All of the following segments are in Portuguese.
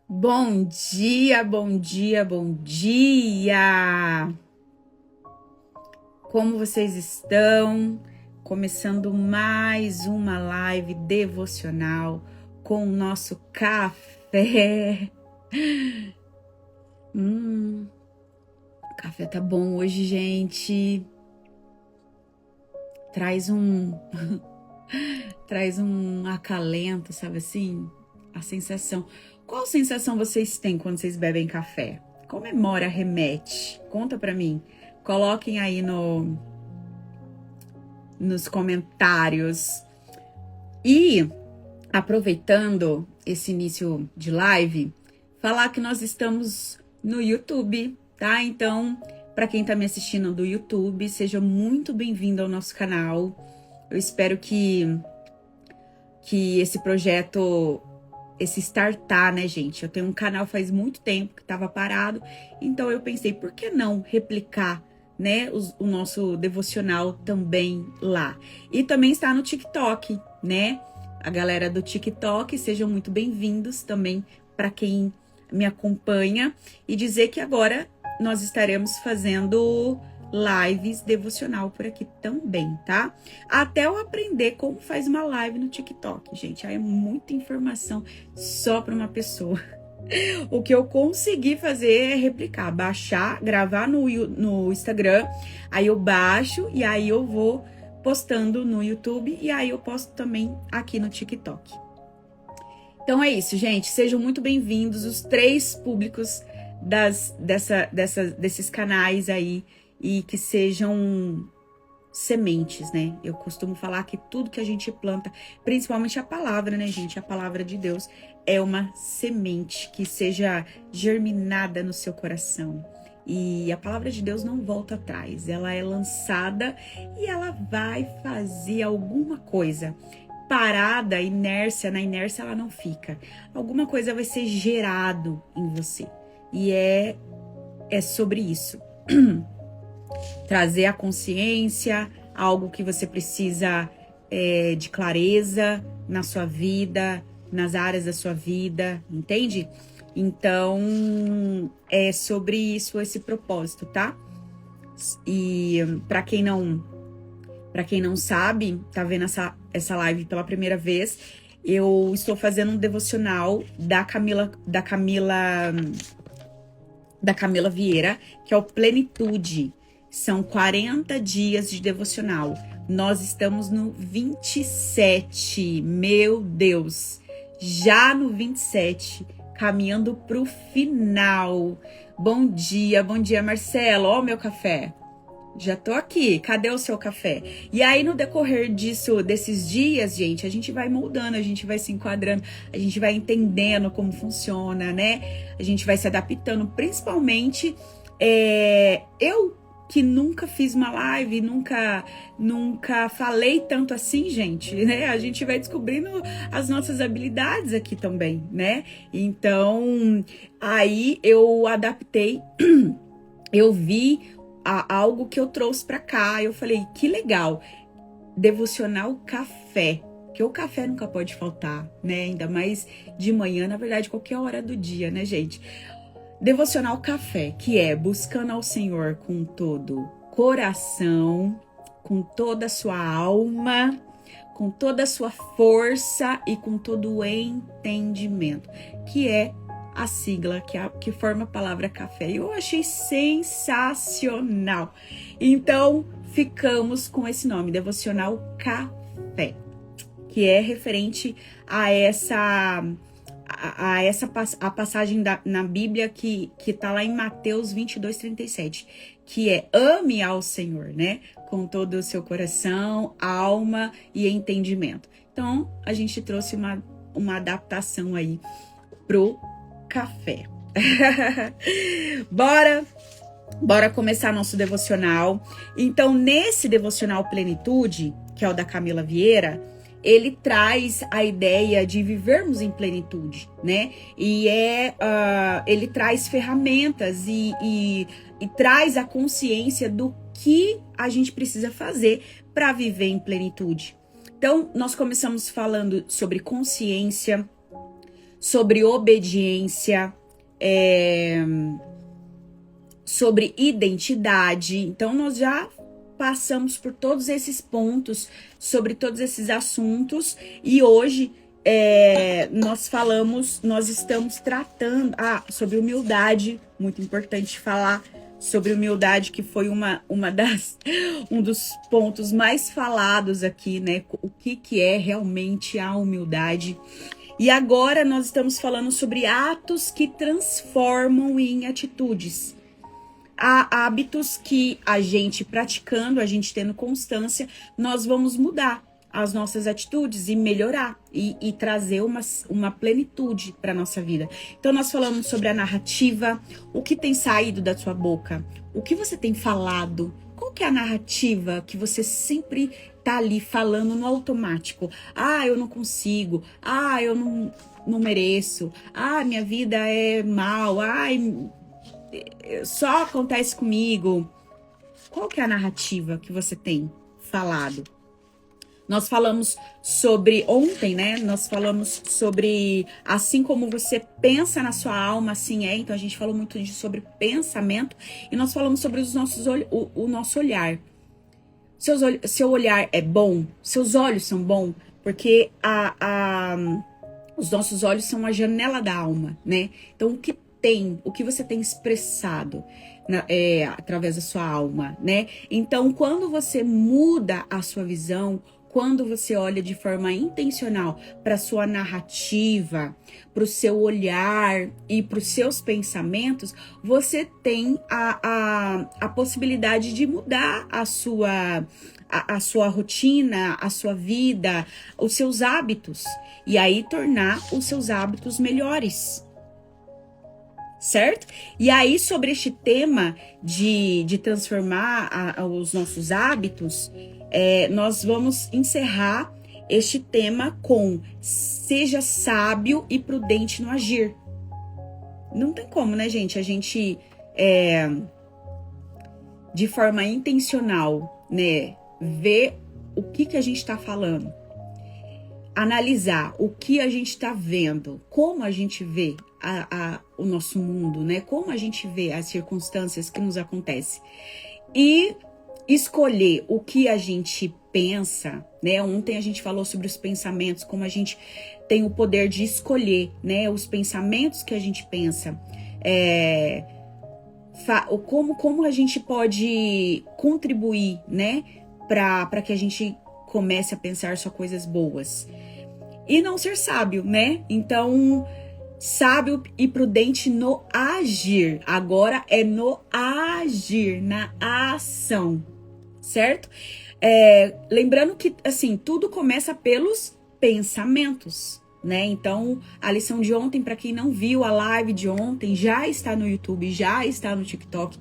Bom dia, bom dia, bom dia! Como vocês estão? Começando mais uma live devocional com o nosso café. O café tá bom hoje, gente. Traz um acalento, sabe assim? A sensação. Qual sensação vocês têm quando vocês bebem café? Qual memória remete? Conta pra mim. Coloquem aí nos comentários. E, aproveitando esse início de live, falar que nós estamos no YouTube, tá? Então, para quem tá me assistindo do YouTube, seja muito bem-vindo ao nosso canal. Eu espero que esse projeto, esse startar, né, gente? Eu tenho um canal faz muito tempo que estava parado, então eu pensei, por que não replicar, né, o nosso devocional também lá? E também está no TikTok, né? A galera do TikTok, sejam muito bem-vindos também para quem me acompanha, e dizer que agora nós estaremos fazendo lives devocional por aqui também, tá? Até eu aprender como faz uma live no TikTok, gente. Aí é muita informação só para uma pessoa. O que eu consegui fazer é replicar, baixar, gravar no Instagram, aí eu baixo e aí eu vou postando no YouTube e aí eu posto também aqui no TikTok. Então é isso, gente. Sejam muito bem-vindos os 3 públicos desses canais aí, e que sejam sementes, né? Eu costumo falar que tudo que a gente planta, principalmente a palavra, né, gente? A palavra de Deus é uma semente que seja germinada no seu coração. E a palavra de Deus não volta atrás, ela é lançada e ela vai fazer alguma coisa. Parada, na inércia ela não fica. Alguma coisa vai ser gerado em você. E é sobre isso. Trazer a consciência, algo que você precisa de clareza na sua vida, nas áreas da sua vida, entende? Então, é sobre isso, esse propósito, tá? E para quem não sabe, tá vendo essa live pela primeira vez, eu estou fazendo um devocional da Camila Vieira, que é o Plenitude. São 40 dias de devocional. Nós estamos no 27. Meu Deus! Já no 27, caminhando pro final. Bom dia, Marcelo. Ó, o meu café. Já tô aqui. Cadê o seu café? E aí, no decorrer desses dias, gente, a gente vai moldando, a gente vai se enquadrando, a gente vai entendendo como funciona, né? A gente vai se adaptando, principalmente eu que nunca fiz uma live, nunca falei tanto assim, gente, né? A gente vai descobrindo as nossas habilidades aqui também, né? Então, aí eu adaptei, eu vi algo que eu trouxe para cá, eu falei, que legal, devocional café, que o café nunca pode faltar, né? Ainda mais de manhã, na verdade, qualquer hora do dia, né, gente? Devocional café, que é buscando ao Senhor com todo coração, com toda a sua alma, com toda a sua força e com todo o entendimento, que é a sigla que forma a palavra café. Eu achei sensacional. Então, ficamos com esse nome, Devocional Café, que é referente a a passagem na Bíblia que tá lá em Mateus 22:37, que é ame ao Senhor, né? Com todo o seu coração, alma e entendimento. Então, a gente trouxe uma adaptação aí pro café. Bora começar nosso devocional. Então, nesse devocional Plenitude, que é o da Camila Vieira, ele traz a ideia de vivermos em plenitude, né? E ele traz ferramentas e traz a consciência do que a gente precisa fazer para viver em plenitude. Então, nós começamos falando sobre consciência, sobre obediência, sobre identidade. Então, nós já passamos por todos esses pontos, sobre todos esses assuntos, e hoje nós estamos tratando sobre humildade. Muito importante falar sobre humildade, que foi um dos pontos mais falados aqui, né? O que é realmente a humildade. E agora nós estamos falando sobre atos que transformam em atitudes. Há hábitos que a gente praticando, a gente tendo constância, nós vamos mudar as nossas atitudes e melhorar e trazer uma plenitude para nossa vida. Então nós falamos sobre a narrativa, o que tem saído da sua boca, o que você tem falado, qual que é a narrativa que você sempre tá ali falando no automático. Eu não consigo, eu não mereço, minha vida é mal, só acontece comigo. Qual que é a narrativa que você tem falado? Nós falamos sobre ontem, né? Nós falamos sobre assim como você pensa na sua alma, assim é. Então a gente falou muito sobre pensamento e nós falamos sobre o nosso olhar. Seu olhar é bom? Seus olhos são bons? Porque os nossos olhos são a janela da alma, né? Então o que você tem expressado através da sua alma, né? Então quando você muda a sua visão, quando você olha de forma intencional para sua narrativa, para o seu olhar e para os seus pensamentos, você tem a possibilidade de mudar a sua rotina, a sua vida, os seus hábitos, e aí tornar os seus hábitos melhores. Certo? E aí, sobre este tema de transformar os nossos hábitos, nós vamos encerrar este tema com: seja sábio e prudente no agir. Não tem como, né, gente? A gente, de forma intencional, né, ver o que a gente está falando, analisar o que a gente está vendo, como a gente vê o nosso mundo, né? Como a gente vê as circunstâncias que nos acontecem. E escolher o que a gente pensa, né? Ontem a gente falou sobre os pensamentos, como a gente tem o poder de escolher, né? Os pensamentos que a gente pensa. Como a gente pode contribuir, né? Para que a gente comece a pensar só coisas boas. E não ser sábio, né? Então, sábio e prudente no agir. Agora é no agir, na ação, certo? Lembrando que, assim, tudo começa pelos pensamentos, né? Então, a lição de ontem, para quem não viu a live de ontem, já está no YouTube, já está no TikTok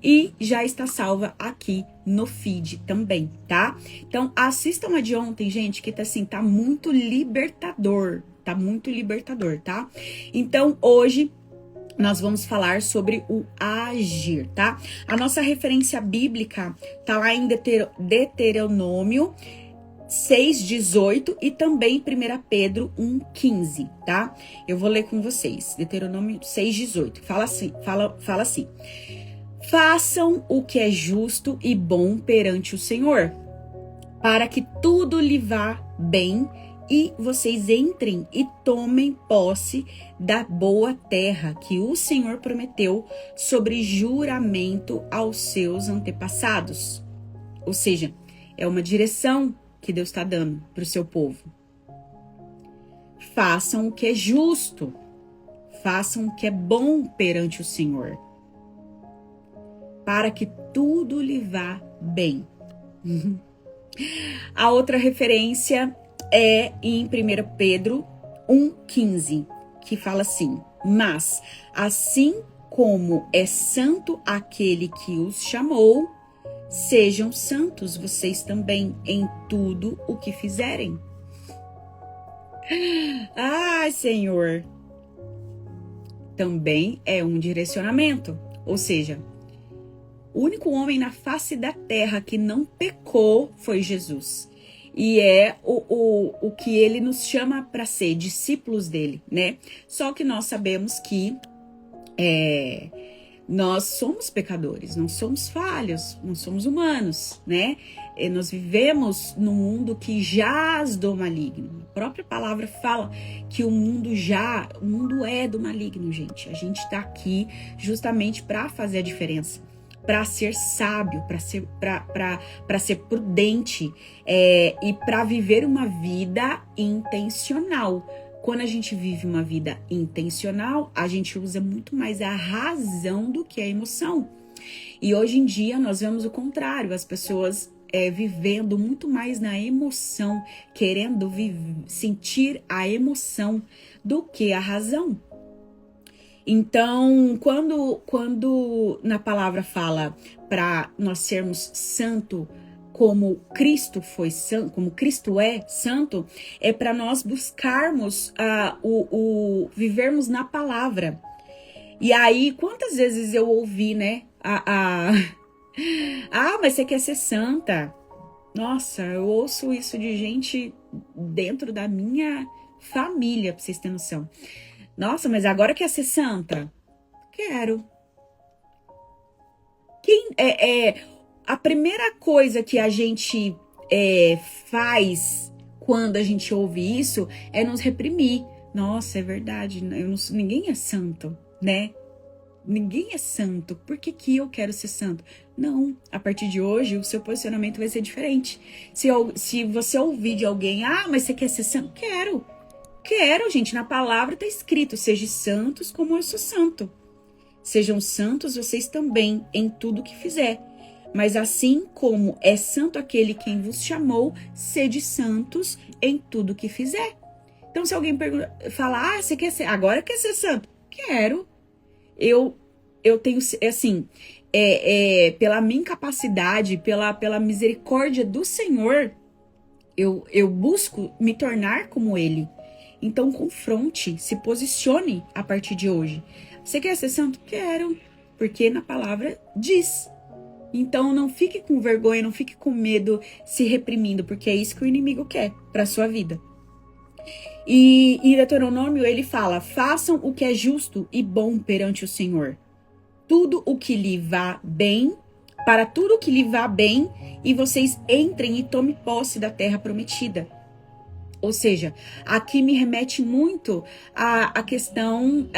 e já está salva aqui no feed também, tá? Então, assistam a de ontem, gente, que tá muito libertador. Tá muito libertador, tá? Então, hoje nós vamos falar sobre o agir, tá? A nossa referência bíblica tá lá em Deuteronômio 6:18 e também 1 Pedro 1:15, tá? Eu vou ler com vocês. Deuteronômio 6:18. Fala assim: façam o que é justo e bom perante o Senhor, para que tudo lhe vá bem e vocês entrem e tomem posse da boa terra que o Senhor prometeu sobre juramento aos seus antepassados. Ou seja, é uma direção que Deus está dando para o seu povo. Façam o que é justo, façam o que é bom perante o Senhor, para que tudo lhe vá bem. A outra referência é em 1 Pedro 1:15, que fala assim: mas assim como é santo aquele que os chamou, sejam santos vocês também em tudo o que fizerem. Ai, Senhor! Também é um direcionamento, ou seja, o único homem na face da terra que não pecou foi Jesus. e é o que ele nos chama para ser discípulos dele, né? Só que nós sabemos que nós somos pecadores, não somos falhos, não somos humanos, né? E nós vivemos num mundo que jaz do maligno. A própria palavra fala que o mundo é do maligno, gente. A gente tá aqui justamente para fazer a diferença, para ser sábio, para ser prudente, e para viver uma vida intencional. Quando a gente vive uma vida intencional, a gente usa muito mais a razão do que a emoção. E hoje em dia nós vemos o contrário, as pessoas vivendo muito mais na emoção, querendo sentir a emoção do que a razão. Então, quando na palavra fala para nós sermos santo, como Cristo foi santo, como Cristo é santo, é para nós buscarmos vivermos na palavra. E aí, quantas vezes eu ouvi, né? Mas você quer ser santa? Nossa, eu ouço isso de gente dentro da minha família, pra vocês terem noção. Nossa, mas agora quer ser santa? Quero. A primeira coisa que a gente faz quando a gente ouve isso é nos reprimir. Nossa, é verdade, ninguém é santo, né? Ninguém é santo. Por que eu quero ser santo? Não, a partir de hoje o seu posicionamento vai ser diferente. Se você ouvir de alguém, mas você quer ser santo? Quero, gente. Na palavra tá escrito, sejam santos como eu sou santo. Sejam santos vocês também em tudo que fizer. Mas assim como é santo aquele quem vos chamou, sede santos em tudo que fizer. Então, se alguém falar, você quer ser, agora quer ser santo? Quero. Eu tenho, assim, pela minha capacidade, pela misericórdia do Senhor, eu busco me tornar como Ele. Então, confronte, se posicione a partir de hoje. Você quer ser santo? Quero, porque na palavra diz. Então, não fique com vergonha, não fique com medo, se reprimindo, porque é isso que o inimigo quer para sua vida. E em Deuteronômio ele fala, façam o que é justo e bom perante o Senhor. Tudo o que lhe vá bem, para tudo o que lhe vá bem, e vocês entrem e tomem posse da terra prometida. Ou seja, aqui me remete muito à questão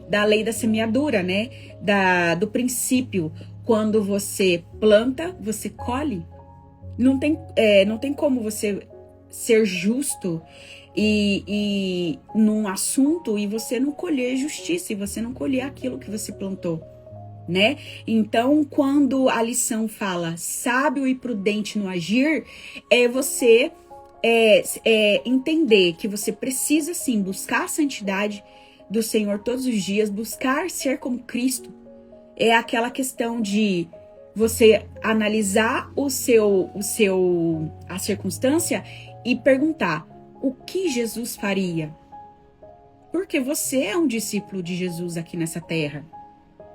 da lei da semeadura, né? Do princípio, quando você planta, você colhe. Não tem como você ser justo e num assunto e você não colher justiça, e você não colher aquilo que você plantou, né? Então, quando a lição fala sábio e prudente no agir, é você entender que você precisa sim buscar a santidade do Senhor todos os dias, buscar ser como Cristo. É aquela questão de você analisar a circunstância e perguntar o que Jesus faria. Porque você é um discípulo de Jesus aqui nessa terra.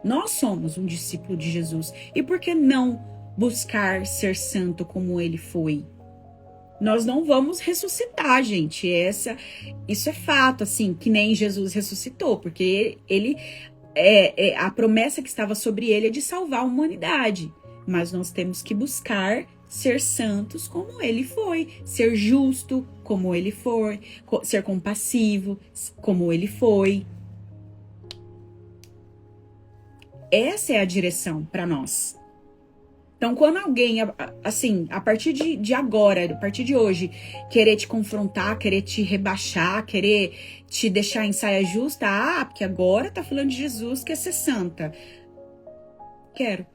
Nós somos um discípulo de Jesus. E por que não buscar ser santo como ele foi? Nós não vamos ressuscitar, gente. Isso é fato, assim, que nem Jesus ressuscitou, porque a promessa que estava sobre ele é de salvar a humanidade. Mas nós temos que buscar ser santos como ele foi, ser justo como ele foi, ser compassivo como ele foi. Essa é a direção para nós. Então, quando alguém, assim, a partir de agora, a partir de hoje, querer te confrontar, querer te rebaixar, querer te deixar em saia justa, porque agora tá falando de Jesus, quer ser santa. Quero.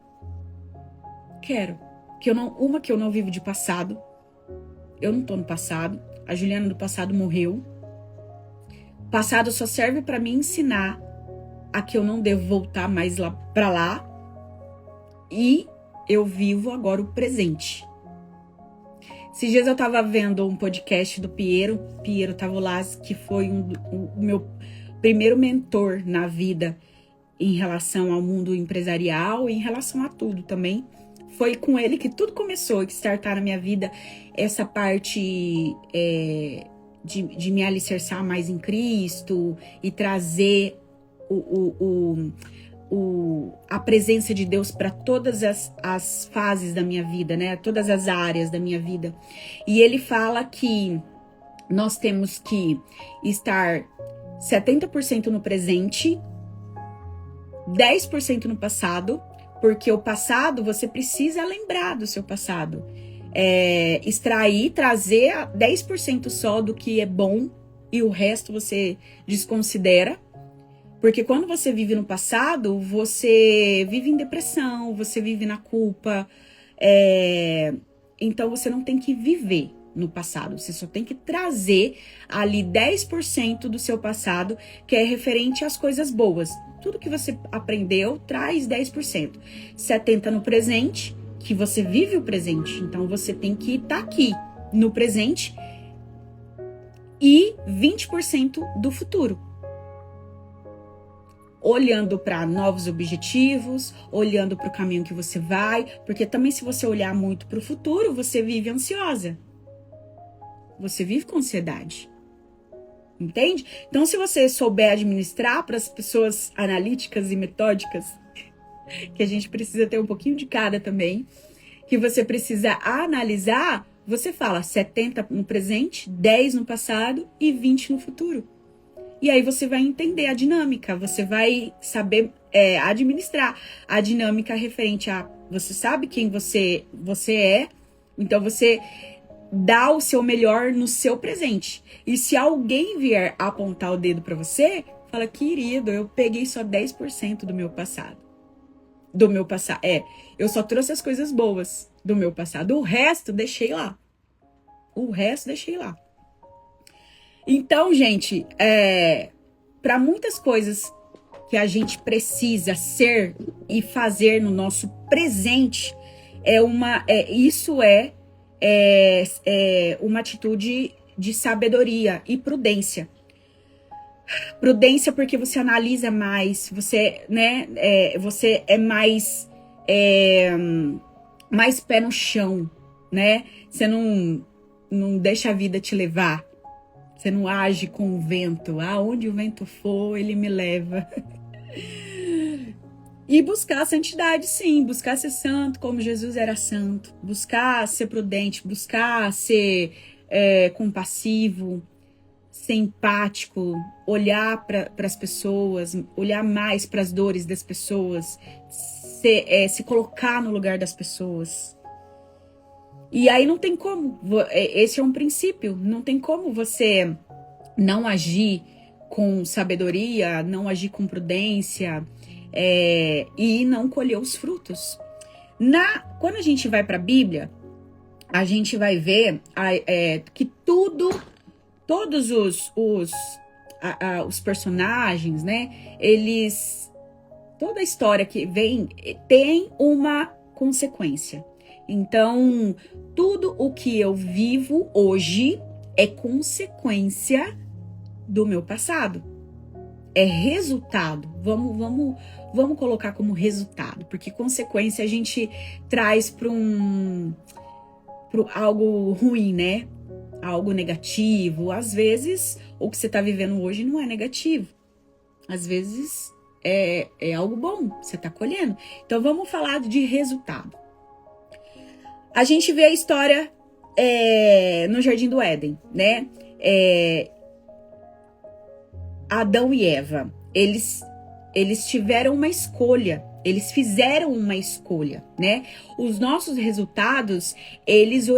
Que eu não vivo de passado. Eu não tô no passado. A Juliana do passado morreu. O passado só serve para me ensinar a que eu não devo voltar mais pra lá. E eu vivo agora o presente. Esses dias eu tava vendo um podcast do Piero Tavolazzi, que foi o meu primeiro mentor na vida em relação ao mundo empresarial e em relação a tudo também. Foi com ele que tudo começou, que startar na minha vida essa parte de me alicerçar mais em Cristo e trazer a presença de Deus para todas as fases da minha vida, né? Todas as áreas da minha vida. E ele fala que nós temos que estar 70% no presente, 10% no passado, porque o passado, você precisa lembrar do seu passado. Extrair, trazer 10% só do que é bom e o resto você desconsidera. Porque quando você vive no passado, você vive em depressão, você vive na culpa. Então você não tem que viver no passado. Você só tem que trazer ali 10% do seu passado, que é referente às coisas boas. Tudo que você aprendeu, traz 10%. 70% no presente, que você vive o presente. Então você tem que estar aqui no presente. E 20% do futuro. Olhando para novos objetivos, olhando para o caminho que você vai. Porque também se você olhar muito para o futuro, você vive ansiosa. Você vive com ansiedade. Entende? Então, se você souber administrar para as pessoas analíticas e metódicas, que a gente precisa ter um pouquinho de cada também, que você precisa analisar, você fala 70 no presente, 10 no passado e 20 no futuro. E aí você vai entender a dinâmica, você vai saber administrar a dinâmica referente a... Você sabe quem você é, então você dá o seu melhor no seu presente. E se alguém vier apontar o dedo para você, fala, querido, eu peguei só 10% do meu passado. Eu só trouxe as coisas boas do meu passado. O resto, deixei lá. Então, gente, para muitas coisas que a gente precisa ser e fazer no nosso presente, isso é uma atitude de sabedoria e prudência. Prudência porque você analisa mais, você é mais pé no chão, né? Você não deixa a vida te levar. Você não age com o vento. Aonde o vento for, ele me leva. E buscar a santidade, sim. Buscar ser santo como Jesus era santo. Buscar ser prudente. Buscar ser compassivo. Ser empático. Olhar para as pessoas. Olhar mais para as dores das pessoas. Se colocar no lugar das pessoas. E aí não tem como. Esse é um princípio. Não tem como você não agir com sabedoria, não agir com prudência e não colher os frutos. Quando a gente vai para a Bíblia, a gente vai ver que todos os personagens, né? Toda a história que vem tem uma consequência. Então, tudo o que eu vivo hoje é consequência do meu passado. É resultado. Vamos colocar como resultado, porque consequência a gente traz para algo ruim, né? Algo negativo. Às vezes, o que você está vivendo hoje não é negativo. Às vezes, é algo bom, você está colhendo. Então, vamos falar de resultado. A gente vê a história no Jardim do Éden, né? Adão e Eva, eles tiveram uma escolha, eles fizeram uma escolha, né? Os nossos resultados, eles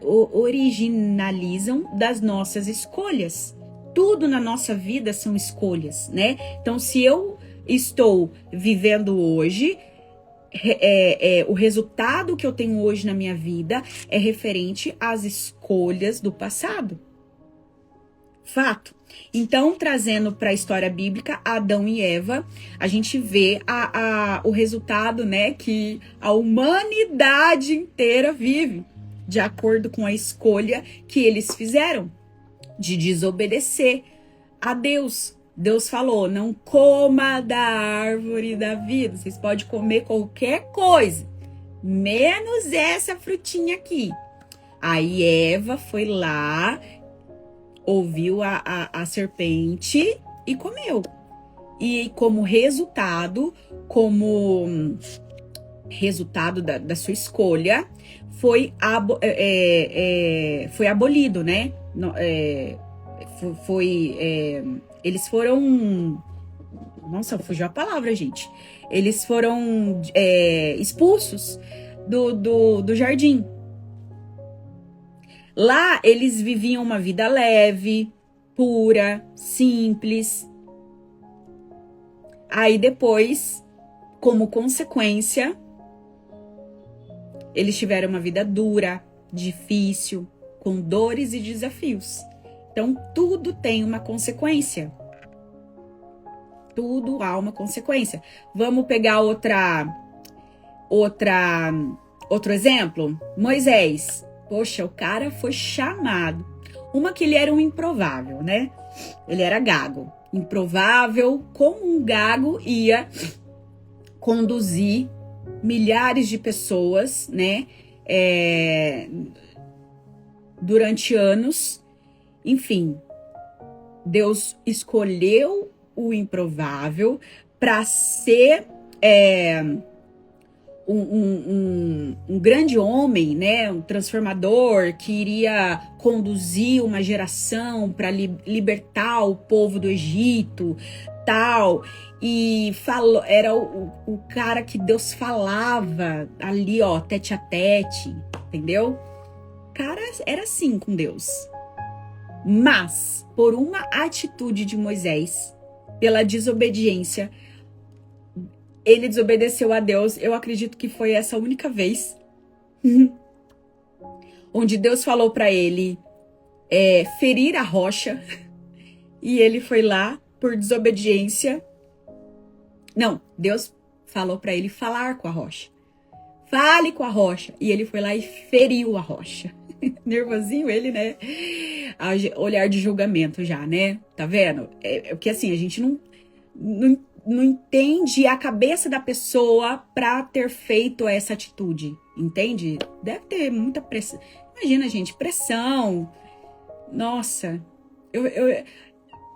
originalizam das nossas escolhas. Tudo na nossa vida são escolhas, né? Então, se eu estou vivendo hoje... o resultado que eu tenho hoje na minha vida é referente às escolhas do passado. Fato. Então, trazendo para a história bíblica, Adão e Eva, a gente vê o resultado, né, que a humanidade inteira vive, de acordo com a escolha que eles fizeram, de desobedecer a Deus. Deus falou, não coma da árvore da vida. Vocês podem comer qualquer coisa, menos essa frutinha aqui. Aí Eva foi lá, ouviu a serpente e comeu. E como resultado da sua escolha, foi abolido, né? Eles foram... Nossa, fugiu a palavra, gente. Eles foram expulsos do jardim. Lá, eles viviam uma vida leve, pura, simples. Aí depois, como consequência, eles tiveram uma vida dura, difícil, com dores e desafios. Então, tudo tem uma consequência. Tudo há uma consequência. Vamos pegar outro exemplo? Moisés. Poxa, o cara foi chamado. Uma que ele era um improvável, né? Ele era gago. Improvável, como um gago ia conduzir milhares de pessoas, né? Durante anos. Enfim, Deus escolheu o improvável para ser um grande homem, né, um transformador que iria conduzir uma geração para libertar o povo do Egito, tal. E era o cara que Deus falava ali, ó, tete a tete, entendeu? O cara era assim com Deus. Mas, por uma atitude de Moisés, pela desobediência, ele desobedeceu a Deus. Eu acredito que foi essa única vez onde Deus falou para ele ferir a rocha, e ele foi lá por desobediência. Não, Deus falou para ele falar com a rocha. Fale com a rocha. E ele foi lá e feriu a rocha. Nervosinho ele, né? Olhar de julgamento já, né? Tá vendo? Porque assim, a gente não entende a cabeça da pessoa pra ter feito essa atitude, entende? Deve ter muita pressão. Imagina, gente, pressão. Nossa,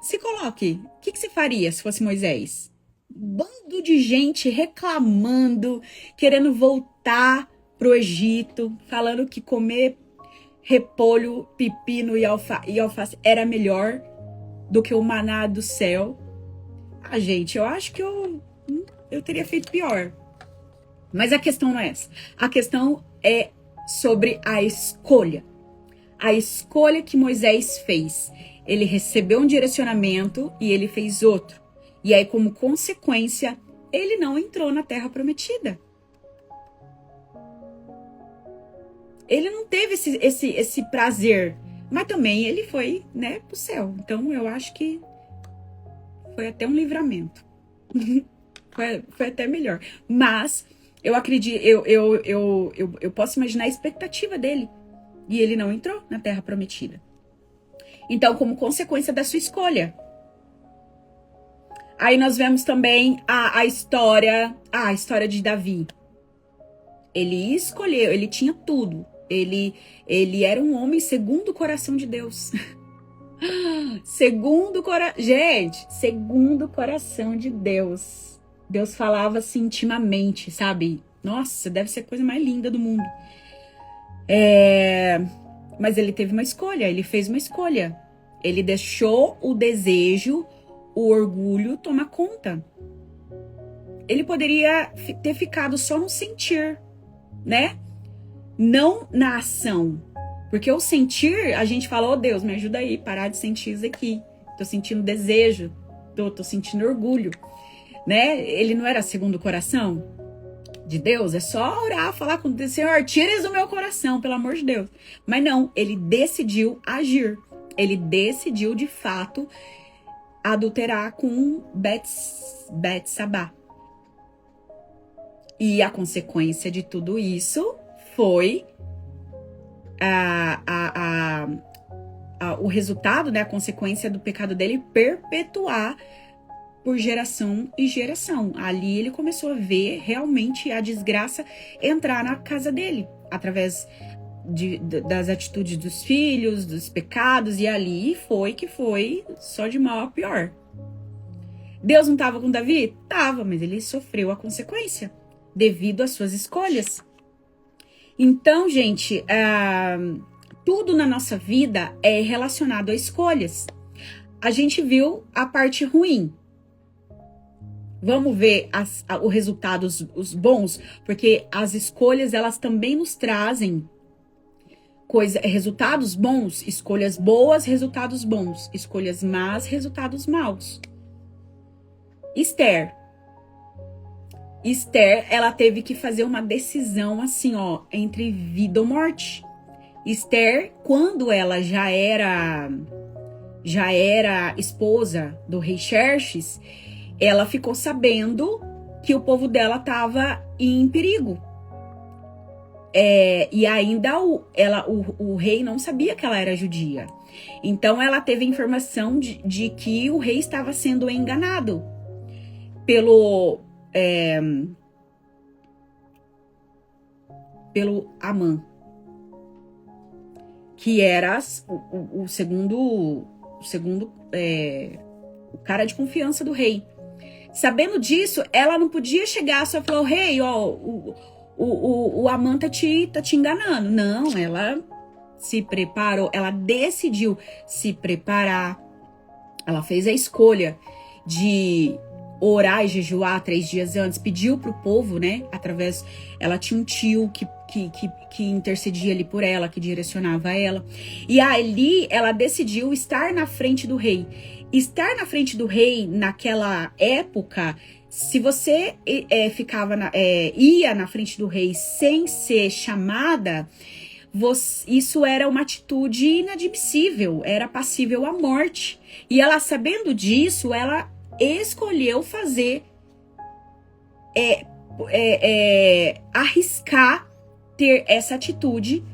se coloque. O que você faria se fosse Moisés? Bando de gente reclamando, querendo voltar pro Egito, falando que comer repolho, pepino e alface era melhor do que o maná do céu. Ah, gente, eu acho que eu teria feito pior. Mas a questão não é essa. A questão é sobre a escolha. A escolha que Moisés fez. Ele recebeu um direcionamento e ele fez outro. E aí, como consequência, ele não entrou na Terra Prometida. Ele não teve esse prazer. Mas também ele foi, né, pro céu. Então, eu acho que foi até um livramento. foi até melhor. Mas eu acredito, eu posso imaginar a expectativa dele. E ele não entrou na Terra Prometida. Então, como consequência da sua escolha. Aí nós vemos também a história de Davi. Ele escolheu, ele tinha tudo. Ele era um homem segundo o coração de Deus. Segundo o coração de Deus. Deus falava assim intimamente, sabe? Nossa, deve ser a coisa mais linda do mundo. Mas ele teve uma escolha, ele fez uma escolha. Ele deixou o desejo, o orgulho tomar conta. Ele poderia ter ficado só no sentir, né? Não na ação. Porque o sentir, a gente fala, oh Deus, me ajuda aí, parar de sentir isso aqui. Tô sentindo desejo, tô sentindo orgulho, né? Ele não era segundo o coração de Deus, é só orar, falar com Deus, Senhor, tira isso do meu coração, pelo amor de Deus. Mas não, ele decidiu agir. Ele decidiu, de fato, adulterar com Betsabá. E a consequência de tudo isso foi o resultado, né, a consequência do pecado dele perpetuar por geração e geração. Ali ele começou a ver realmente a desgraça entrar na casa dele, através das atitudes dos filhos, dos pecados, e ali foi só de mal a pior. Deus não estava com Davi? Tava, mas ele sofreu a consequência devido às suas escolhas. Então, gente, tudo na nossa vida é relacionado a escolhas. A gente viu a parte ruim. Vamos ver o resultado, os bons, porque as escolhas, elas também nos trazem resultados bons. Escolhas boas, resultados bons. Escolhas más, resultados maus. Esther, ela teve que fazer uma decisão assim, ó, entre vida ou morte. Esther, quando ela já era esposa do rei Xerxes, ela ficou sabendo que o povo dela estava em perigo. E ainda o rei não sabia que ela era judia. Então ela teve a informação de que o rei estava sendo enganado pelo Amã, que era o segundo o cara de confiança do rei. Sabendo disso, ela não podia chegar só e falar: rei, ó, o Amã tá te enganando. Não, ela se preparou, ela decidiu se preparar. Ela fez a escolha de orar e jejuar 3 dias antes, pediu pro povo, né, ela tinha um tio que intercedia ali por ela, que direcionava ela, e ali ela decidiu estar na frente do rei. Estar na frente do rei naquela época, se você ia na frente do rei sem ser chamada, isso era uma atitude inadmissível, era passível à morte. E ela, sabendo disso, ela escolheu fazer, arriscar ter essa atitude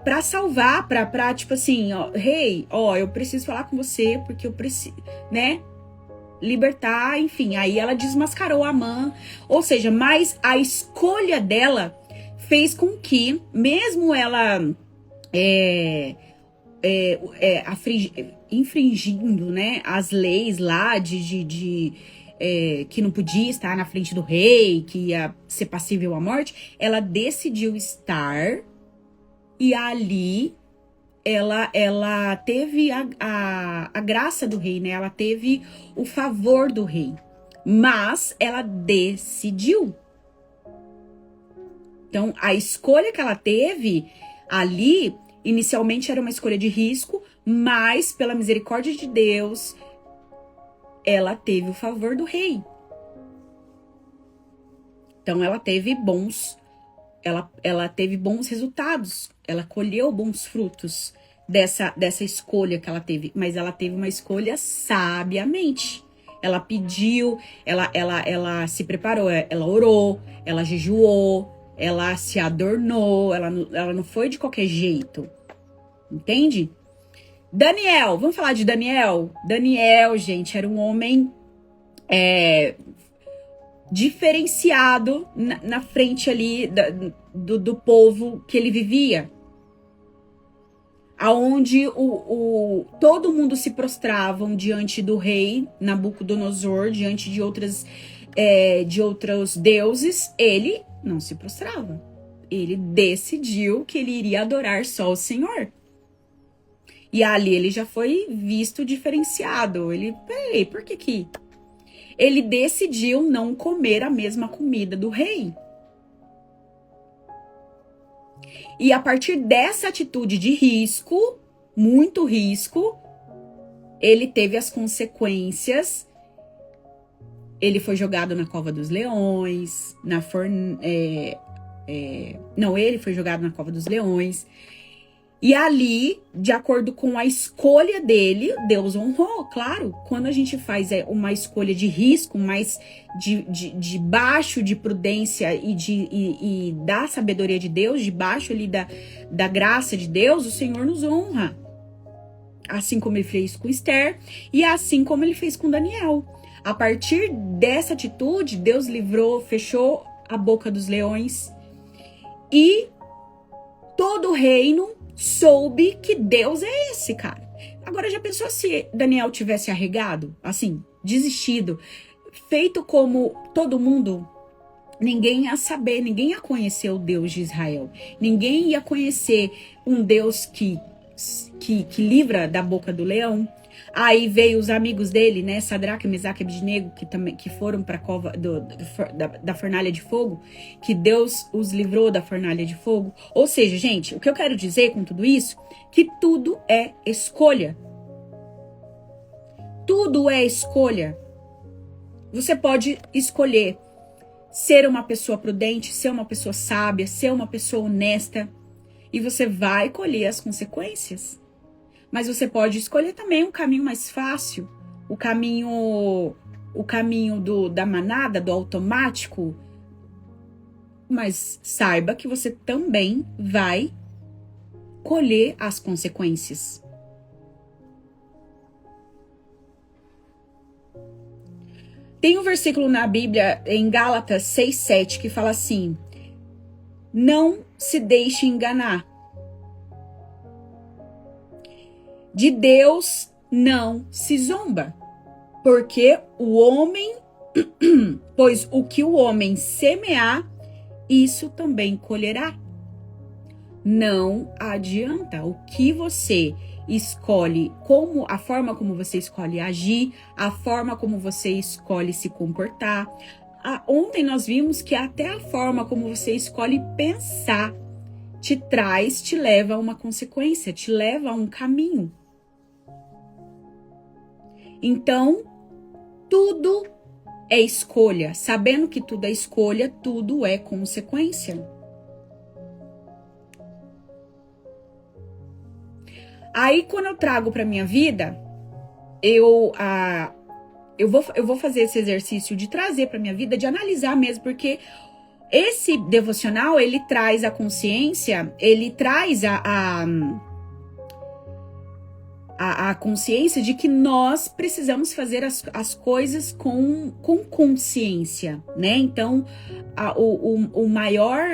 para salvar, para tipo assim, ó, rei, ó, eu preciso falar com você porque eu preciso, né, libertar, enfim. Aí ela desmascarou Amã, ou seja, mas a escolha dela fez com que, mesmo ela infringindo, né, as leis lá que não podia estar na frente do rei, que ia ser passível à morte, ela decidiu estar, e ali ela teve a graça do rei, né? Ela teve o favor do rei, mas ela decidiu. Então, a escolha que ela teve ali, inicialmente era uma escolha de risco, mas pela misericórdia de Deus, ela teve o favor do rei. Então ela teve bons resultados, ela colheu bons frutos dessa escolha que ela teve, mas ela teve uma escolha sabiamente. Ela pediu, ela se preparou, ela orou, ela jejuou, ela se adornou, ela não foi de qualquer jeito, entende? Daniel, vamos falar de Daniel? Daniel, gente, era um homem diferenciado na frente ali do povo que ele vivia. Aonde todo mundo se prostravam diante do rei Nabucodonosor, diante de outros deuses. Ele não se prostrava. Ele decidiu que ele iria adorar só o Senhor. E ali ele já foi visto diferenciado. Peraí, por que? Ele decidiu não comer a mesma comida do rei. E a partir dessa atitude de risco, muito risco, ele teve as consequências. Ele foi jogado na cova dos leões, ele foi jogado na cova dos leões. E ali, de acordo com a escolha dele, Deus honrou, claro. Quando a gente faz uma escolha de risco, mas de baixo de prudência e da sabedoria de Deus, debaixo ali da graça de Deus, o Senhor nos honra. assim como ele fez com Esther e assim como ele fez com Daniel. A partir dessa atitude, Deus livrou, fechou a boca dos leões e todo o reino soube que Deus é esse, cara. Agora, já pensou se Daniel tivesse arregado, assim, desistido, feito como todo mundo? Ninguém ia saber, ninguém ia conhecer o Deus de Israel. Ninguém ia conhecer um Deus que livra da boca do leão. Aí veio os amigos dele, né, Sadraque, Mesaque e Abednego, que foram para a cova da fornalha de fogo, que Deus os livrou da fornalha de fogo. Ou seja, gente, o que eu quero dizer com tudo isso, que tudo é escolha. Tudo é escolha. Você pode escolher ser uma pessoa prudente, ser uma pessoa sábia, ser uma pessoa honesta, e você vai colher as consequências. Mas você pode escolher também um caminho mais fácil, o caminho da manada, do automático. Mas saiba que você também vai colher as consequências. Tem um versículo na Bíblia, em Gálatas 6:7, que fala assim: não se deixe enganar. De Deus não se zomba, porque pois o que o homem semear, isso também colherá. Não adianta. O que você escolhe, a forma como você escolhe agir, a forma como você escolhe se comportar. Ontem nós vimos que até a forma como você escolhe pensar te leva a uma consequência, te leva a um caminho. Então, tudo é escolha. Sabendo que tudo é escolha, tudo é consequência. Aí, quando eu trago para minha vida, eu vou fazer esse exercício de trazer para minha vida, de analisar mesmo, porque esse devocional, ele traz a consciência, ele traz a consciência de que nós precisamos fazer as coisas com consciência, né? Então, o maior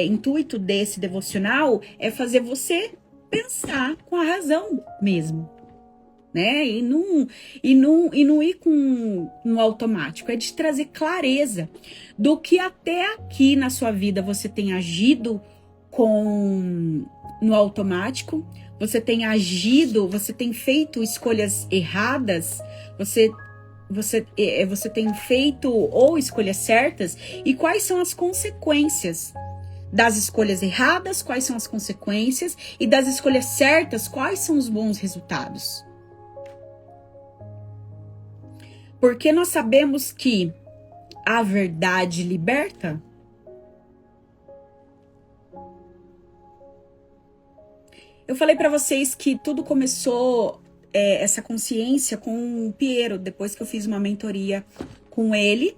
intuito desse devocional é fazer você pensar com a razão mesmo, né? E não ir no automático, é de trazer clareza do que até aqui na sua vida você tem agido no automático, você tem feito escolhas erradas, você tem feito ou escolhas certas, e quais são as consequências das escolhas erradas, quais são as consequências, e das escolhas certas, quais são os bons resultados. Porque nós sabemos que a verdade liberta. Eu falei para vocês que tudo começou, essa consciência, com o Piero, depois que eu fiz uma mentoria com ele.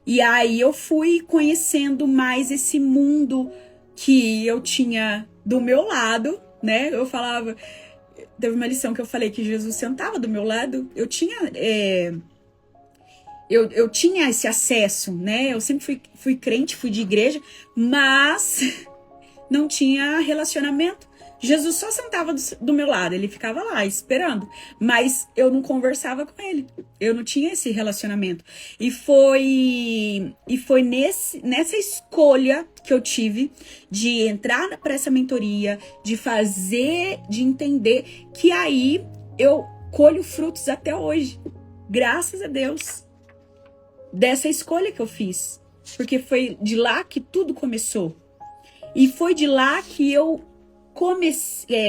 E aí eu fui conhecendo mais esse mundo que eu tinha do meu lado, né? Eu falava, teve uma lição que eu falei que Jesus sentava do meu lado. Eu tinha esse acesso, né? Eu sempre fui crente, fui de igreja, mas não tinha relacionamento. Jesus só sentava do meu lado, ele ficava lá esperando, mas eu não conversava com ele, eu não tinha esse relacionamento. E foi nessa escolha que eu tive de entrar para essa mentoria, de entender, que aí eu colho frutos até hoje, graças a Deus, dessa escolha que eu fiz, porque foi de lá que tudo começou. E foi de lá que eu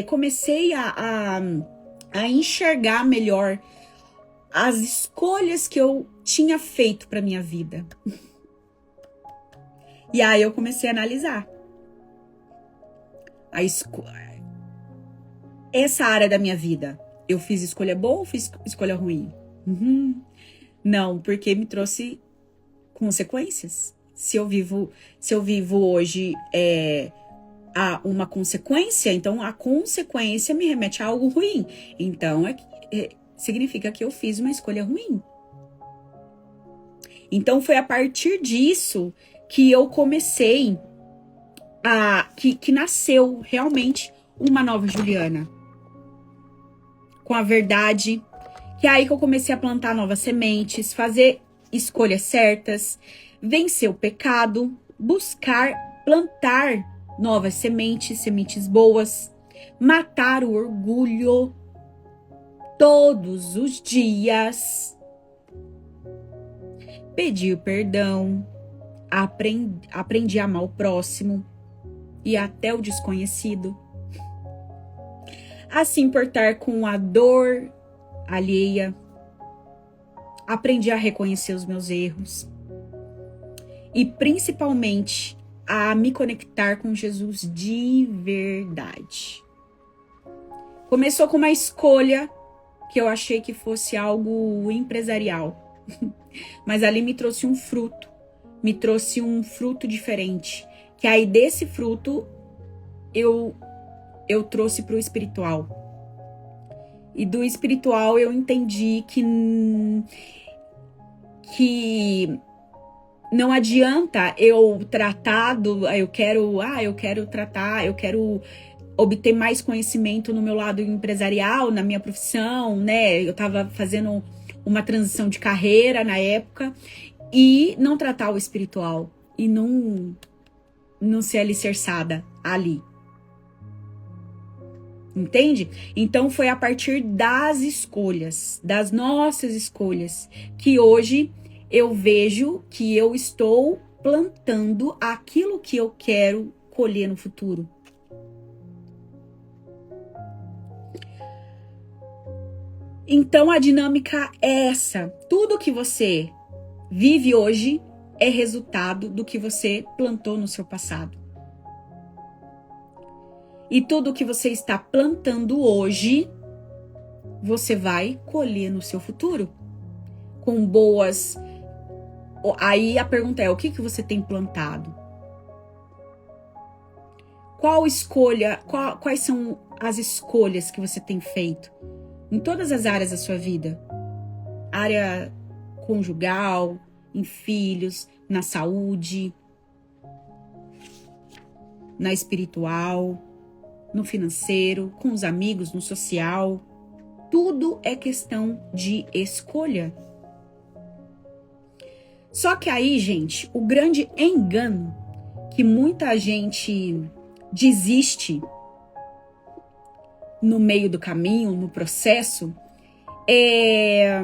comecei a enxergar melhor as escolhas que eu tinha feito para minha vida. E aí eu comecei a analisar essa área da minha vida. Eu fiz escolha boa ou fiz escolha ruim? Não, porque me trouxe consequências. Se eu vivo hoje a uma consequência, então a consequência me remete a algo ruim. Então, significa que eu fiz uma escolha ruim. Então, foi a partir disso que eu comecei que nasceu realmente uma nova Juliana. Com a verdade. Que é aí que eu comecei a plantar novas sementes, fazer escolhas certas, vencer o pecado, buscar plantar novas sementes, sementes boas, matar o orgulho todos os dias, pedir perdão, aprendi a amar o próximo e até o desconhecido, a se importar com a dor alheia, aprendi a reconhecer os meus erros e principalmente a me conectar com Jesus de verdade. Começou com uma escolha que eu achei que fosse algo empresarial, mas ali me trouxe um fruto diferente, que aí desse fruto eu trouxe para o espiritual. E do espiritual eu entendi que não adianta eu tratar eu quero obter mais conhecimento no meu lado empresarial, na minha profissão, né? Eu tava fazendo uma transição de carreira na época e não tratar o espiritual e não ser alicerçada ali. Entende? Então foi a partir das escolhas, das nossas escolhas, que hoje eu vejo que eu estou plantando aquilo que eu quero colher no futuro. Então a dinâmica é essa. Tudo que você vive hoje é resultado do que você plantou no seu passado. E tudo que você está plantando hoje, você vai colher no seu futuro. Com boas... Aí a pergunta é, o que você tem plantado? Quais são as escolhas que você tem feito? Em todas as áreas da sua vida. Área conjugal, em filhos, na saúde, na espiritual, no financeiro, com os amigos, no social. Tudo é questão de escolha. Só que aí, gente, o grande engano que muita gente desiste no meio do caminho, no processo, é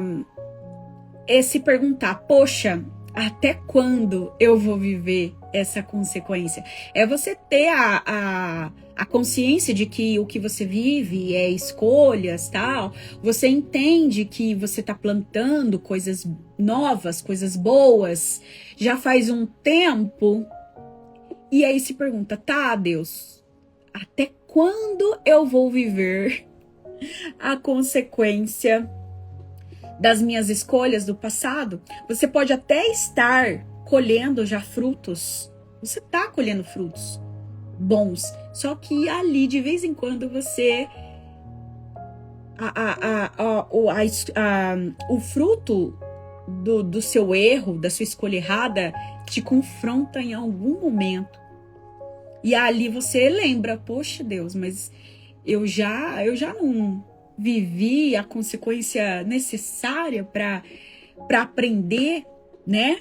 se perguntar, poxa, até quando eu vou viver essa consequência? É você ter a consciência de que o que você vive é escolhas, tal. Você entende que você está plantando coisas novas, coisas boas, já faz um tempo. E aí se pergunta, tá, Deus, até quando eu vou viver a consequência das minhas escolhas do passado? Você pode até estar colhendo já frutos. Você está colhendo frutos bons. Só que ali, de vez em quando, você... o fruto do seu erro, da sua escolha errada, te confronta em algum momento. E ali você lembra, poxa Deus, mas eu já não vivi a consequência necessária para aprender, né?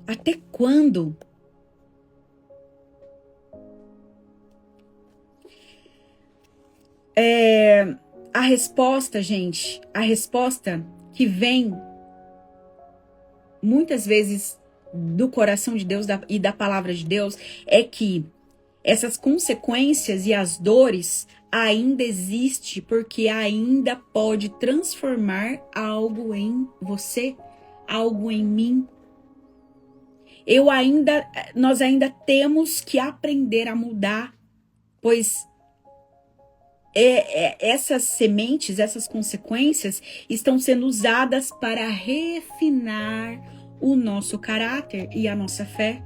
Até quando? A resposta, gente, a resposta que vem muitas vezes do coração de Deus e da palavra de Deus é que essas consequências e as dores ainda existem porque ainda pode transformar algo em você, algo em mim. Nós ainda temos que aprender a mudar, pois essas sementes, essas consequências estão sendo usadas para refinar o nosso caráter e a nossa fé.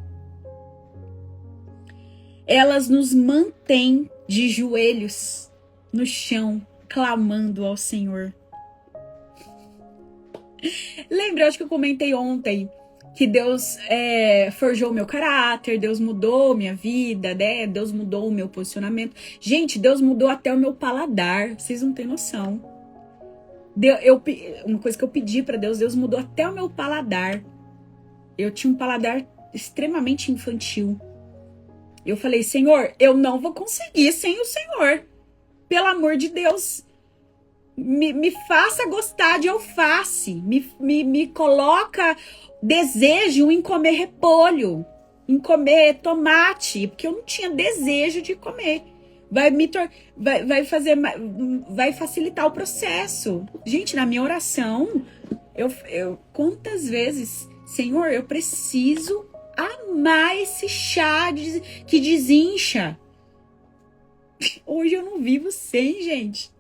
elas nos mantêm de joelhos no chão, clamando ao Senhor. Lembra, eu acho que eu comentei ontem que Deus forjou meu caráter, Deus mudou minha vida, né? Deus mudou o meu posicionamento. Gente, Deus mudou até o meu paladar, vocês não têm noção. Uma coisa que eu pedi pra Deus, Deus mudou até o meu paladar. Eu tinha um paladar extremamente infantil. Eu falei, Senhor, eu não vou conseguir sem o Senhor. Pelo amor de Deus. Me faça gostar de alface. Me coloca desejo em comer repolho. Em comer tomate. Porque eu não tinha desejo de comer. Vai facilitar o processo. Gente, na minha oração, eu quantas vezes, Senhor, eu preciso amar esse chá que desincha. Hoje eu não vivo sem, gente.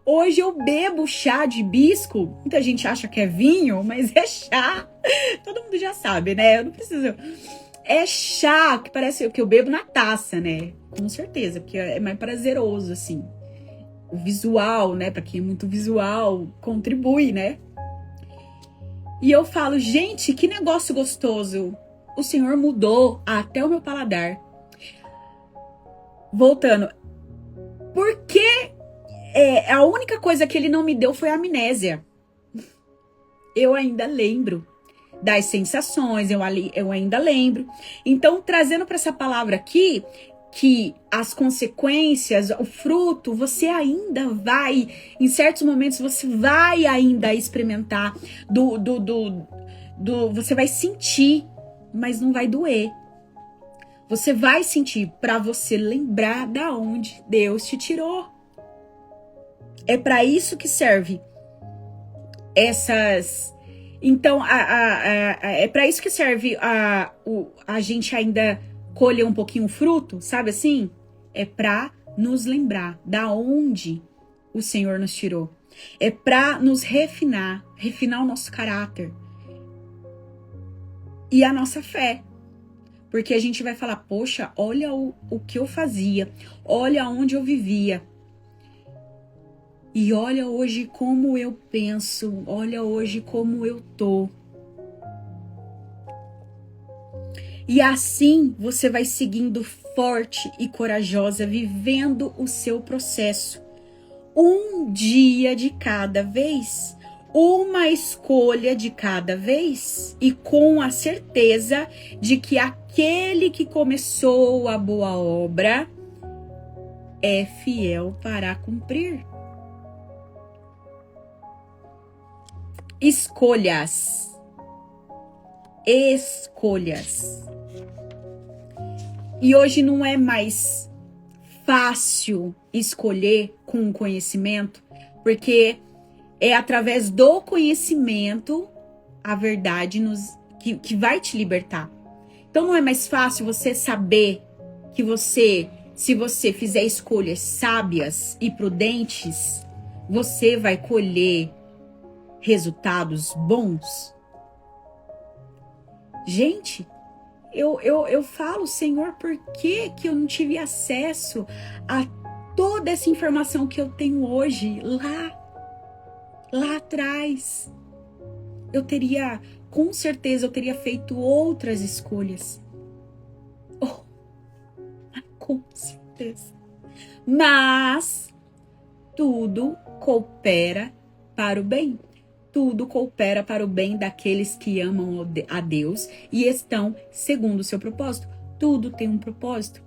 Hoje eu bebo chá de hibisco. Muita gente acha que é vinho, mas é chá. Todo mundo já sabe, né? Eu não preciso. É chá que parece que eu bebo na taça, né? Com certeza, porque é mais prazeroso, assim. O visual, né? Pra quem é muito visual, contribui, né? E eu falo, gente, que negócio gostoso. O Senhor mudou até o meu paladar. Voltando. Porque a única coisa que ele não me deu foi a amnésia. Eu ainda lembro das sensações, eu ainda lembro. Então, trazendo para essa palavra aqui, que as consequências, o fruto, você ainda vai, em certos momentos, você vai ainda experimentar, você vai sentir, mas não vai doer. Você vai sentir para você lembrar da onde Deus te tirou. É para isso que serve essas. Então, é para isso que serve a gente ainda colher um pouquinho o fruto, sabe assim? É para nos lembrar da onde o Senhor nos tirou. É para nos refinar o nosso caráter e a nossa fé. Porque a gente vai falar, poxa, olha o que eu fazia, olha onde eu vivia. E olha hoje como eu penso, olha hoje como eu tô. E assim você vai seguindo forte e corajosa, vivendo o seu processo. Um dia de cada vez, uma escolha de cada vez, e com a certeza de que aquele que começou a boa obra é fiel para cumprir. Escolhas. E hoje não é mais fácil escolher com o conhecimento, porque é através do conhecimento a verdade que vai te libertar. Então não é mais fácil você saber que se você fizer escolhas sábias e prudentes, você vai colher resultados bons? Gente, eu falo, Senhor, por que eu não tive acesso a toda essa informação que eu tenho hoje lá atrás? Com certeza eu teria feito outras escolhas. Com certeza. Mas tudo coopera para o bem. Tudo coopera para o bem daqueles que amam a Deus e estão segundo o seu propósito. Tudo tem um propósito.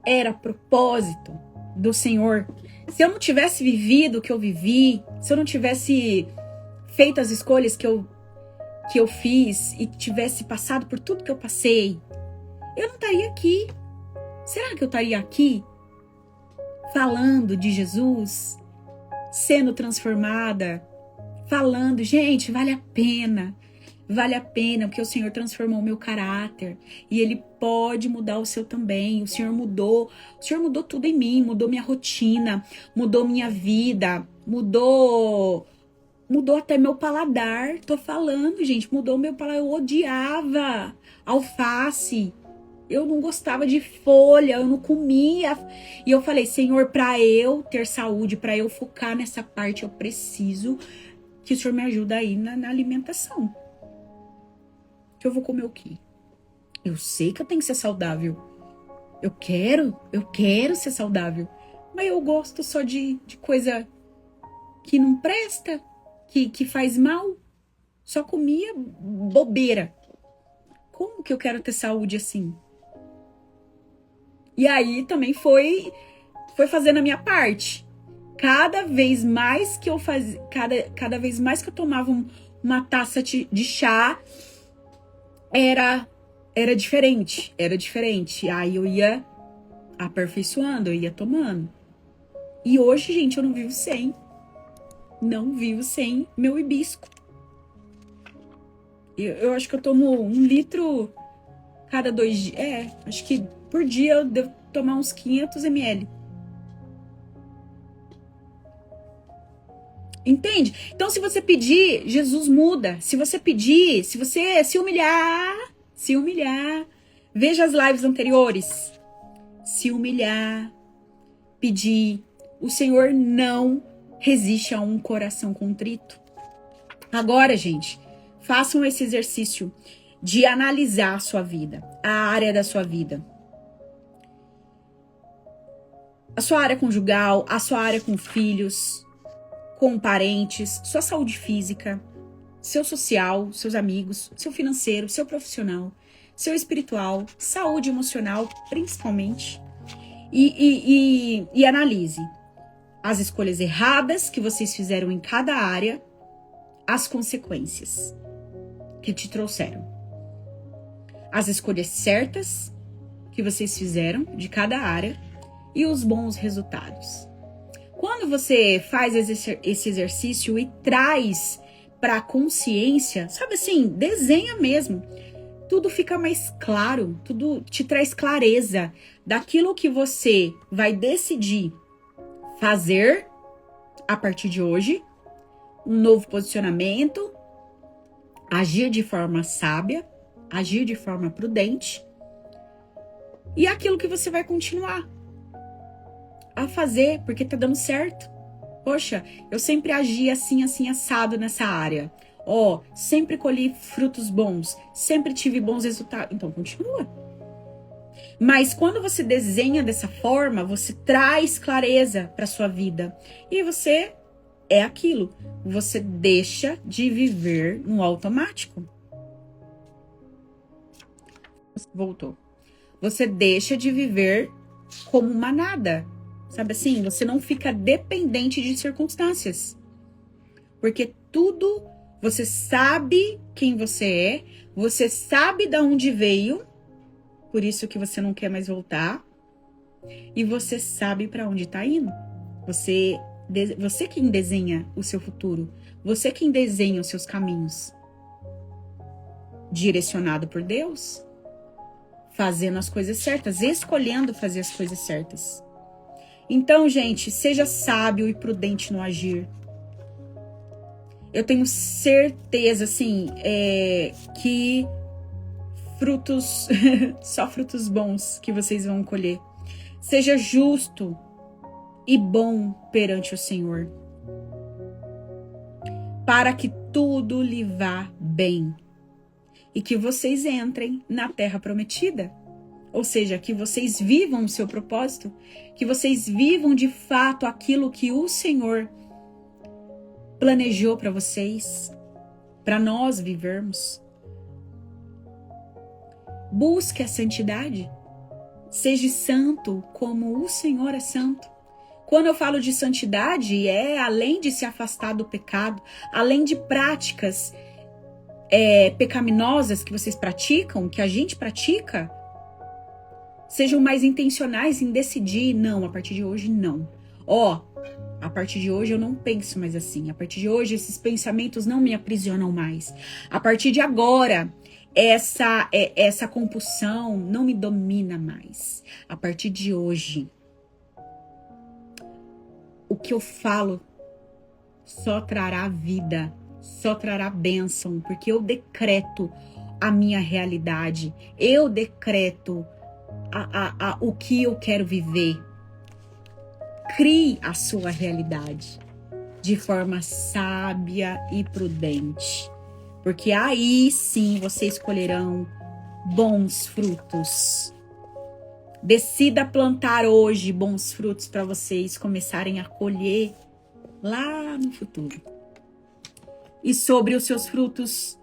Era propósito do Senhor. Se eu não tivesse vivido o que eu vivi, se eu não tivesse feito as escolhas que eu fiz e tivesse passado por tudo que eu passei, eu não estaria aqui. Será que eu estaria aqui falando de Jesus, sendo transformada? Falando, gente, vale a pena, porque o Senhor transformou o meu caráter e Ele pode mudar o seu também. O Senhor mudou tudo em mim, mudou minha rotina, mudou minha vida, mudou até meu paladar. Tô falando, gente, mudou meu paladar. Eu odiava alface, Eu não gostava de folha, eu não comia. E eu falei, Senhor, para eu ter saúde, para eu focar nessa parte, eu preciso que o Senhor me ajude aí na alimentação. Que eu vou comer o quê? Eu sei que eu tenho que ser saudável. Eu quero ser saudável. Mas eu gosto só de coisa que não presta, que faz mal. Só comia bobeira. Como que eu quero ter saúde assim? E aí também foi fazendo a minha parte. Cada vez mais que eu fazia, cada vez mais que eu tomava uma taça de chá, era diferente. Aí eu ia aperfeiçoando, eu ia tomando. E hoje, gente, eu não vivo sem. Não vivo sem meu hibisco. Eu acho que eu tomo 1 litro cada 2 dias. Acho que por dia eu devo tomar uns 500 ml. Entende? Então, se você pedir, Jesus muda. Se você pedir, se você se humilhar, veja as lives anteriores. Se humilhar, pedir. O Senhor não resiste a um coração contrito. Agora, gente, façam esse exercício de analisar a sua vida, a área da sua vida. A sua área conjugal, a sua área com filhos, com parentes, sua saúde física, seu social, seus amigos, seu financeiro, seu profissional, seu espiritual, saúde emocional, principalmente. E analise as escolhas erradas que vocês fizeram em cada área, as consequências que te trouxeram. As escolhas certas que vocês fizeram de cada área e os bons resultados. Quando você faz esse exercício e traz para a consciência, sabe assim, desenha mesmo. Tudo fica mais claro, tudo te traz clareza daquilo que você vai decidir fazer a partir de hoje, um novo posicionamento, agir de forma sábia, agir de forma prudente, e aquilo que você vai continuar a fazer, porque tá dando certo. Poxa, eu sempre agi assim, assado nessa área. Sempre colhi frutos bons, sempre tive bons resultados. Então, continua. Mas quando você desenha dessa forma, você traz clareza para sua vida. E você é aquilo. Você deixa de viver no automático. Voltou. Você deixa de viver como uma nada. Sabe assim? Você não fica dependente de circunstâncias. Porque tudo, você sabe quem você é, você sabe de onde veio, por isso que você não quer mais voltar, e você sabe para onde está indo. Você quem desenha o seu futuro, você quem desenha os seus caminhos. Direcionado por Deus, fazendo as coisas certas, escolhendo fazer as coisas certas. Então, gente, seja sábio e prudente no agir. Eu tenho certeza, assim, que frutos, só frutos bons que vocês vão colher. Seja justo e bom perante o Senhor, para que tudo lhe vá bem e que vocês entrem na terra prometida. Ou seja, que vocês vivam o seu propósito, que vocês vivam de fato aquilo que o Senhor planejou para vocês, para nós vivermos. Busque a santidade. Seja santo como o Senhor é santo. Quando eu falo de santidade, além de se afastar do pecado, além de práticas pecaminosas que vocês praticam, que a gente pratica, sejam mais intencionais em decidir, não, a partir de hoje não. A partir de hoje eu não penso mais assim. A partir de hoje esses pensamentos não me aprisionam mais. A partir de agora, essa compulsão não me domina mais. A partir de hoje, o que eu falo só trará vida, só trará bênção, porque eu decreto a minha realidade, eu decreto o que eu quero viver. Crie a sua realidade de forma sábia e prudente, porque aí sim vocês escolherão bons frutos. Decida plantar hoje bons frutos para vocês começarem a colher lá no futuro. E sobre os seus frutos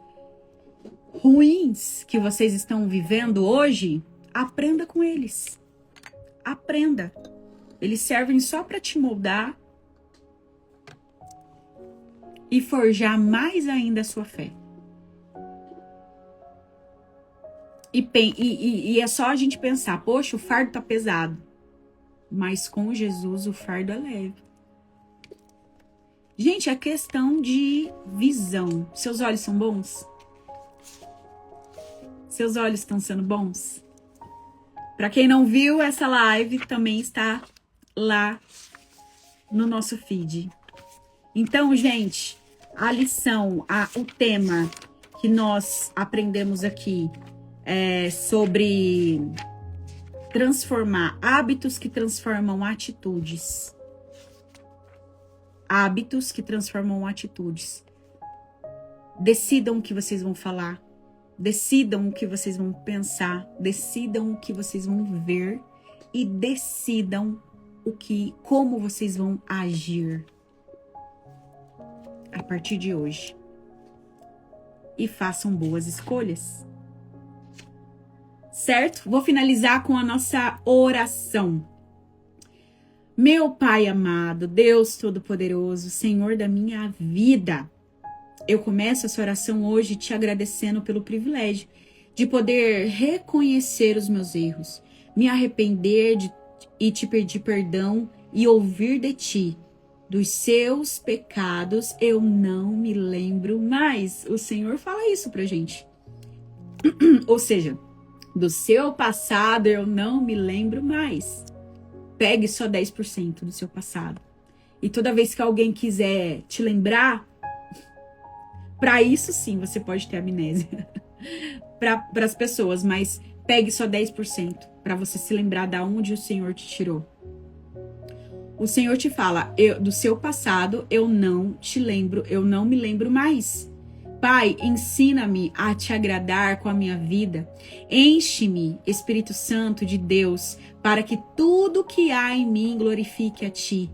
ruins que vocês estão vivendo hoje, aprenda com eles. Aprenda. Eles servem só para te moldar e forjar mais ainda a sua fé. E é só a gente pensar, poxa, o fardo tá pesado. Mas com Jesus o fardo é leve. Gente, é questão de visão. Seus olhos são bons? Seus olhos estão sendo bons? Para quem não viu, essa live também está lá no nosso feed. Então, gente, a lição, o tema que nós aprendemos aqui é sobre transformar hábitos que transformam atitudes. Hábitos que transformam atitudes. Decidam o que vocês vão falar. Decidam o que vocês vão pensar. Decidam o que vocês vão ver. E decidam como vocês vão agir a partir de hoje. E façam boas escolhas. Certo? Vou finalizar com a nossa oração. Meu Pai amado, Deus Todo-Poderoso, Senhor da minha vida, eu começo essa oração hoje te agradecendo pelo privilégio de poder reconhecer os meus erros, me arrepender e te pedir perdão e ouvir de ti. Dos seus pecados eu não me lembro mais. O Senhor fala isso pra gente. Ou seja, do seu passado eu não me lembro mais. Pegue só 10% do seu passado. E toda vez que alguém quiser te lembrar, para isso sim você pode ter amnésia. Para as pessoas, mas pegue só 10% para você se lembrar de onde o Senhor te tirou. O Senhor te fala, do seu passado eu não te lembro, eu não me lembro mais. Pai, ensina-me a te agradar com a minha vida. Enche-me, Espírito Santo de Deus, para que tudo que há em mim glorifique a ti.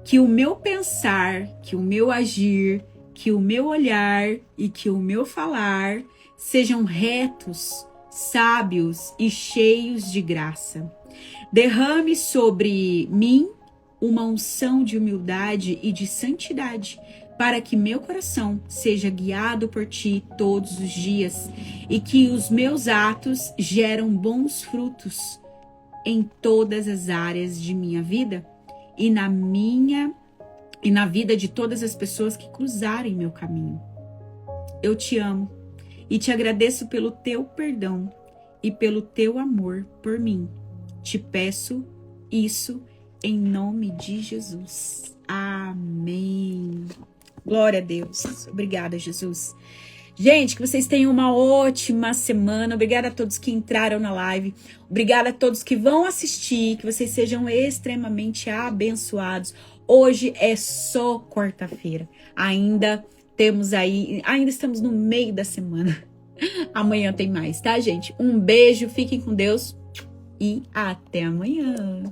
Que o meu pensar, que o meu agir, que o meu olhar e que o meu falar sejam retos, sábios e cheios de graça. Derrame sobre mim uma unção de humildade e de santidade, para que meu coração seja guiado por ti todos os dias e que os meus atos geram bons frutos em todas as áreas de minha vida e na vida de todas as pessoas que cruzarem meu caminho. Eu te amo e te agradeço pelo teu perdão e pelo teu amor por mim. Te peço isso em nome de Jesus. Amém. Glória a Deus. Obrigada, Jesus. Gente, que vocês tenham uma ótima semana. Obrigada a todos que entraram na live. Obrigada a todos que vão assistir. Que vocês sejam extremamente abençoados. Hoje é só quarta-feira. Ainda estamos no meio da semana. Amanhã tem mais, tá, gente? Um beijo, fiquem com Deus e até amanhã.